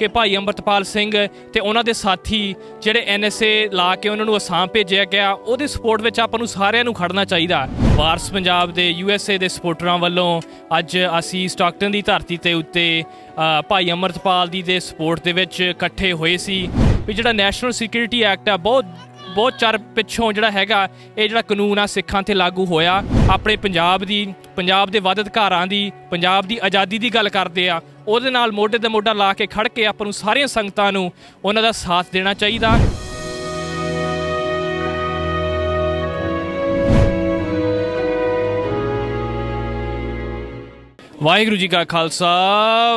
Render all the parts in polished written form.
कि भाई अमृतपाल सिंह ते उन्हां दे साथी ਜਿਹੜੇ NSA ਲਾ ਕੇ ਉਹਨਾਂ ਨੂੰ ਅਸਾਮ ਭੇਜਿਆ ਗਿਆ ਉਹਦੇ ਸਪੋਰਟ ਵਿੱਚ ਆਪਾਂ ਨੂੰ ਸਾਰਿਆਂ ਨੂੰ ਖੜਨਾ ਚਾਹੀਦਾ। ਵਾਰਸ ਪੰਜਾਬ ਦੇ USA ਦੇ ਸਪੋਰਟਰਾਂ ਵੱਲੋਂ ਅੱਜ ਅਸੀਂ ਸਟਾਕਟਨ ਦੀ ਧਰਤੀ ਤੇ ਉੱਤੇ ਭਾਈ ਅਮਰਤਪਾਲ ਦੀ ਦੇ ਸਪੋਰਟ ਦੇ ਵਿੱਚ ਇਕੱਠੇ ਹੋਏ ਸੀ ਵੀ ਜਿਹੜਾ ਨੈਸ਼ਨਲ ਸਿਕਿਉਰਿਟੀ ਐਕਟ ਆ ਬਹੁਤ ਚਿਰ ਪਿੱਛੋਂ ਜਿਹੜਾ ਹੈਗਾ ਇਹ ਜਿਹੜਾ ਕਾਨੂੰਨ ਆ ਸਿੱਖਾਂ 'ਤੇ ਲਾਗੂ ਹੋਇਆ। ਆਪਣੇ ਪੰਜਾਬ ਦੇ ਵੱਧ ਅਧਿਕਾਰਾਂ ਦੀ ਪੰਜਾਬ ਦੀ ਆਜ਼ਾਦੀ ਦੀ ਗੱਲ ਕਰਦੇ ਆ ਉਹਦੇ ਨਾਲ ਮੋਢੇ ਤੇ ਮੋਢਾ ਲਾ ਕੇ ਖੜ ਕੇ ਆਪਾਂ ਨੂੰ ਸਾਰੀਆਂ ਸੰਗਤਾਂ ਨੂੰ ਉਹਨਾਂ ਦਾ ਸਾਥ ਦੇਣਾ ਚਾਹੀਦਾ। ਵਾਹਿਗੁਰੂ ਜੀ ਕਾ ਖਾਲਸਾ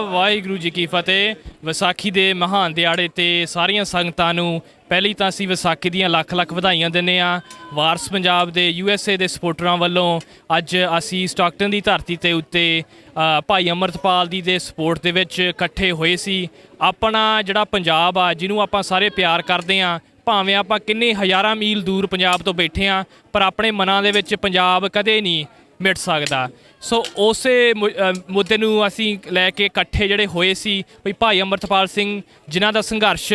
ਵਾਹਿਗੁਰੂ ਜੀ ਕੀ ਫਤਿਹ। ਵਿਸਾਖੀ ਦੇ ਮਹਾਨ ਦਿਹਾੜੇ 'ਤੇ ਸਾਰੀਆਂ ਸੰਗਤਾਂ ਨੂੰ ਪਹਿਲੀ ਤਾਂ ਅਸੀਂ ਵਿਸਾਖੀ ਦੀਆਂ ਲੱਖ ਵਧਾਈਆਂ ਦਿੰਦੇ ਹਾਂ। ਵਾਰਸ ਪੰਜਾਬ ਦੇ USA ਦੇ ਸਪੋਰਟਰਾਂ ਵੱਲੋਂ ਅੱਜ ਅਸੀਂ ਸਟਾਕਟਨ ਦੀ ਧਰਤੀ ਤੇ ਉੱਤੇ ਭਾਈ ਅਮਰਤਪਾਲ ਦੀ ਦੇ ਸਪੋਰਟ ਦੇ ਵਿੱਚ ਇਕੱਠੇ ਹੋਏ ਸੀ। ਆਪਣਾ ਜਿਹੜਾ ਪੰਜਾਬ ਆ ਜਿਹਨੂੰ ਆਪਾਂ ਸਾਰੇ ਪਿਆਰ ਕਰਦੇ ਹਾਂ, ਭਾਵੇਂ ਆਪਾਂ ਕਿੰਨੇ ਹਜ਼ਾਰਾਂ ਮੀਲ ਦੂਰ ਪੰਜਾਬ ਤੋਂ ਬੈਠੇ ਹਾਂ, ਪਰ ਆਪਣੇ ਮਨਾਂ ਦੇ ਵਿੱਚ ਪੰਜਾਬ ਕਦੇ ਨਹੀਂ ਮਿਟ ਸਕਦਾ। ਸੋ ਉਸੇ ਮੁੱਦੇ ਨੂੰ ਅਸੀਂ ਲੈ ਕੇ ਇਕੱਠੇ ਜਿਹੜੇ ਹੋਏ ਸੀ ਵੀ ਭਾਈ ਅਮਰਤਪਾਲ ਸਿੰਘ ਜਿਨ੍ਹਾਂ ਦਾ ਸੰਘਰਸ਼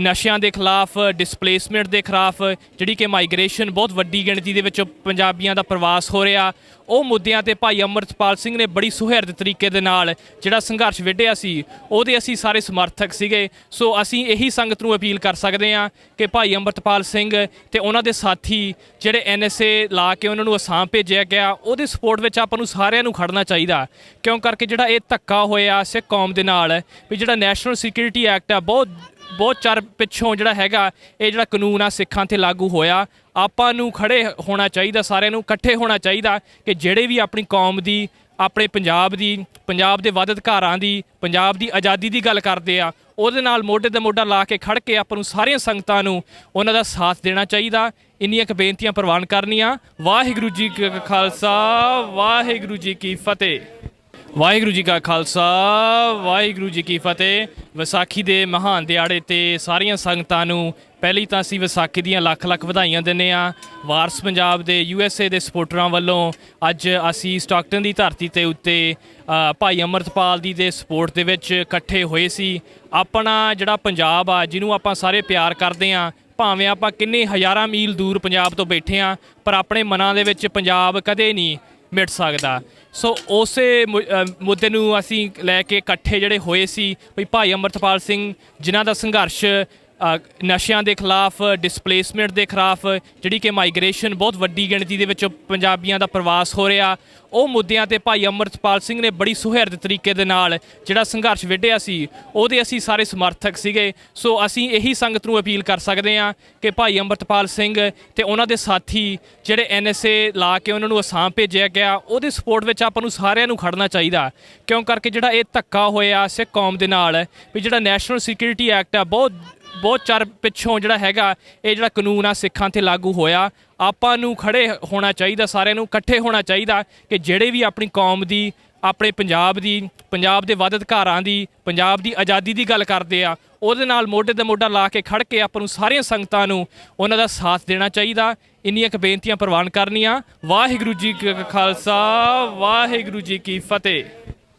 ਨਸ਼ਿਆਂ ਦੇ ਖਿਲਾਫ, ਡਿਸਪਲੇਸਮੈਂਟ ਦੇ ਖਿਲਾਫ, ਜਿਹੜੀ ਕਿ ਮਾਈਗ੍ਰੇਸ਼ਨ ਬਹੁਤ ਵੱਡੀ ਗਿਣਤੀ ਦੇ ਵਿੱਚ ਪੰਜਾਬੀਆਂ ਦਾ ਪ੍ਰਵਾਸ ਹੋ ਰਿਹਾ, ਉਹ ਮੁੱਦਿਆਂ 'ਤੇ ਭਾਈ ਅਮਰਤਪਾਲ ਸਿੰਘ ਨੇ ਬੜੀ ਸੁਹਿਰਦ ਤਰੀਕੇ ਦੇ ਨਾਲ ਜਿਹੜਾ ਸੰਘਰਸ਼ ਵਿੱਢਿਆ ਸੀ ਉਹਦੇ ਅਸੀਂ ਸਾਰੇ ਸਮਰਥਕ ਸੀਗੇ। ਸੋ ਅਸੀਂ ਇਹੀ ਸੰਗਤ ਨੂੰ ਅਪੀਲ ਕਰ ਸਕਦੇ ਹਾਂ ਕਿ ਭਾਈ ਅਮਰਤਪਾਲ ਸਿੰਘ ਤੇ ਉਹਨਾਂ ਦੇ ਸਾਥੀ ਜਿਹੜੇ NSA ਲਾ ਕੇ ਉਹਨਾਂ ਨੂੰ ਅਸਾਮ ਭੇਜਿਆ ਗਿਆ ਉਹਦੇ ਸਪੋਰਟ ਵਿੱਚ ਆਪਾਂ ਨੂੰ ਸਾਰਿਆਂ ਨੂੰ ਖੜਨਾ ਚਾਹੀਦਾ। ਕਿਉਂ ਕਰਕੇ ਜਿਹੜਾ ਇਹ ਧੱਕਾ ਹੋਇਆ ਸਿੱਖ ਕੌਮ ਦੇ ਨਾਲ ਵੀ ਜਿਹੜਾ ਨੈਸ਼ਨਲ ਸਿਕਿਉਰਿਟੀ ਐਕਟ ਆ ਬਹੁਤ ਚਿਰ ਪਿੱਛੋਂ ਜਿਹੜਾ ਹੈਗਾ ਇਹ ਜਿਹੜਾ ਕਾਨੂੰਨ ਆ ਸਿੱਖਾਂ 'ਤੇ ਲਾਗੂ ਹੋਇਆ। ਆਪਾਂ ਨੂੰ ਖੜੇ ਹੋਣਾ ਚਾਹੀਦਾ, ਸਾਰਿਆਂ ਨੂੰ ਇਕੱਠੇ ਹੋਣਾ ਚਾਹੀਦਾ ਕਿ ਜਿਹੜੇ ਵੀ ਆਪਣੀ ਕੌਮ ਦੀ, ਆਪਣੇ ਪੰਜਾਬ ਦੇ ਵੱਧ ਅਧਿਕਾਰਾਂ ਦੀ, ਪੰਜਾਬ ਦੀ ਆਜ਼ਾਦੀ ਦੀ ਗੱਲ ਕਰਦੇ ਆ ਉਹਦੇ ਨਾਲ ਮੋਢੇ ਤੇ ਮੋਢਾ ਲਾ ਕੇ ਖੜ ਕੇ ਆਪਾਂ ਨੂੰ ਸਾਰੀਆਂ ਸੰਗਤਾਂ ਨੂੰ ਉਹਨਾਂ ਦਾ ਸਾਥ ਦੇਣਾ ਚਾਹੀਦਾ। ਇੰਨੀਆਂ ਕੁ ਬੇਨਤੀਆਂ ਪ੍ਰਵਾਨ ਕਰਨੀਆਂ। ਵਾਹਿਗੁਰੂ ਜੀ ਕਾ ਖਾਲਸਾ ਵਾਹਿਗੁਰੂ ਜੀ ਕੀ ਫਤਿਹ। ਵਾਹਿਗੁਰੂ ਜੀ ਕਾ ਖਾਲਸਾ ਵਾਹਿਗੁਰੂ ਜੀ ਕੀ ਫਤਿਹ। ਵਿਸਾਖੀ ਦੇ ਮਹਾਨ ਦਿਹਾੜੇ 'ਤੇ ਸਾਰੀਆਂ ਸੰਗਤਾਂ ਨੂੰ ਪਹਿਲੀ ਤਾਂ ਅਸੀਂ ਵਿਸਾਖੀ ਦੀਆਂ ਲੱਖ ਵਧਾਈਆਂ ਦਿੰਦੇ ਹਾਂ। ਵਾਰਸ ਪੰਜਾਬ ਦੇ USA ਦੇ ਸਪੋਰਟਰਾਂ ਵੱਲੋਂ ਅੱਜ ਅਸੀਂ ਸਟਾਕਟਨ ਦੀ ਧਰਤੀ ਤੇ ਉੱਤੇ ਭਾਈ ਅਮਰਤਪਾਲ ਦੀ ਦੇ ਸਪੋਰਟ ਦੇ ਵਿੱਚ ਇਕੱਠੇ ਹੋਏ ਸੀ। ਆਪਣਾ ਜਿਹੜਾ ਪੰਜਾਬ ਆ ਜਿਹਨੂੰ ਆਪਾਂ ਸਾਰੇ ਪਿਆਰ ਕਰਦੇ ਹਾਂ, ਭਾਵੇਂ ਆਪਾਂ ਕਿੰਨੇ ਹਜ਼ਾਰਾਂ ਮੀਲ ਦੂਰ ਪੰਜਾਬ ਤੋਂ ਬੈਠੇ ਹਾਂ, ਪਰ ਆਪਣੇ ਮਨਾਂ ਦੇ ਵਿੱਚ ਪੰਜਾਬ ਕਦੇ ਨਹੀਂ ਮਿਟ ਸਕਦਾ। ਸੋ ਉਸੇ ਮੁੱਦੇ ਨੂੰ ਅਸੀਂ ਲੈ ਕੇ ਇਕੱਠੇ ਜਿਹੜੇ ਹੋਏ ਸੀ ਵੀ ਭਾਈ ਅਮਰਤਪਾਲ ਸਿੰਘ ਜਿਨ੍ਹਾਂ ਦਾ ਸੰਘਰਸ਼ ਨਸ਼ਿਆਂ ਦੇ ਖਿਲਾਫ, ਡਿਸਪਲੇਸਮੈਂਟ ਦੇ ਖਿਲਾਫ, ਜਿਹੜੀ ਕਿ ਮਾਈਗ੍ਰੇਸ਼ਨ ਬਹੁਤ ਵੱਡੀ ਗਿਣਤੀ ਦੇ ਵਿੱਚ ਪੰਜਾਬੀਆਂ ਦਾ ਪ੍ਰਵਾਸ ਹੋ ਰਿਹਾ, ਉਹ ਮੁੱਦਿਆਂ 'ਤੇ ਭਾਈ ਅਮਰਤਪਾਲ ਸਿੰਘ ਨੇ ਬੜੀ ਸੁਹਿਰਦ ਤਰੀਕੇ ਦੇ ਨਾਲ ਜਿਹੜਾ ਸੰਘਰਸ਼ ਵਿੱਢਿਆ ਸੀ ਉਹਦੇ ਅਸੀਂ ਸਾਰੇ ਸਮਰਥਕ ਸੀਗੇ। ਸੋ ਅਸੀਂ ਇਹੀ ਸੰਗਤ ਨੂੰ ਅਪੀਲ ਕਰ ਸਕਦੇ ਹਾਂ ਕਿ ਭਾਈ ਅਮਰਤਪਾਲ ਸਿੰਘ ਤੇ ਉਹਨਾਂ ਦੇ ਸਾਥੀ ਜਿਹੜੇ NSA ਲਾ ਕੇ ਉਹਨਾਂ ਨੂੰ ਅਸਾਮ ਭੇਜਿਆ ਗਿਆ ਉਹਦੇ ਸਪੋਰਟ ਵਿੱਚ ਆਪਾਂ ਨੂੰ ਸਾਰਿਆਂ ਨੂੰ ਖੜਨਾ ਚਾਹੀਦਾ। ਕਿਉਂ ਕਰਕੇ ਜਿਹੜਾ ਇਹ ਧੱਕਾ ਹੋਇਆ ਸਿੱਖ ਕੌਮ ਦੇ ਨਾਲ ਵੀ ਜਿਹੜਾ ਨੈਸ਼ਨਲ ਸਿਕਿਉਰਿਟੀ ਐਕਟ ਆ ਬਹੁਤ ਚਿਰ ਪਿੱਛੋਂ ਜਿਹੜਾ ਹੈਗਾ ਇਹ ਜਿਹੜਾ ਕਾਨੂੰਨ ਆ ਸਿੱਖਾਂ 'ਤੇ ਲਾਗੂ ਹੋਇਆ। ਆਪਾਂ ਨੂੰ ਖੜੇ ਹੋਣਾ ਚਾਹੀਦਾ, ਸਾਰਿਆਂ ਨੂੰ ਇਕੱਠੇ ਹੋਣਾ ਚਾਹੀਦਾ ਕਿ ਜਿਹੜੇ ਵੀ ਆਪਣੀ ਕੌਮ ਦੀ, ਆਪਣੇ ਪੰਜਾਬ ਦੇ ਵੱਧ ਅਧਿਕਾਰਾਂ ਦੀ, ਪੰਜਾਬ ਦੀ ਆਜ਼ਾਦੀ ਦੀ ਗੱਲ ਕਰਦੇ ਆ ਉਹਦੇ ਨਾਲ ਮੋਢੇ ਤੇ ਮੋਢਾ ਲਾ ਕੇ ਖੜ ਕੇ ਆਪਾਂ ਨੂੰ ਸਾਰੀਆਂ ਸੰਗਤਾਂ ਨੂੰ ਉਹਨਾਂ ਦਾ ਸਾਥ ਦੇਣਾ ਚਾਹੀਦਾ। ਇੰਨੀਆਂ ਕੁ ਬੇਨਤੀਆਂ ਪ੍ਰਵਾਨ ਕਰਨੀਆਂ। ਵਾਹਿਗੁਰੂ ਜੀ ਕਾ ਖਾਲਸਾ ਵਾਹਿਗੁਰੂ ਜੀ ਕੀ ਫਤਿਹ।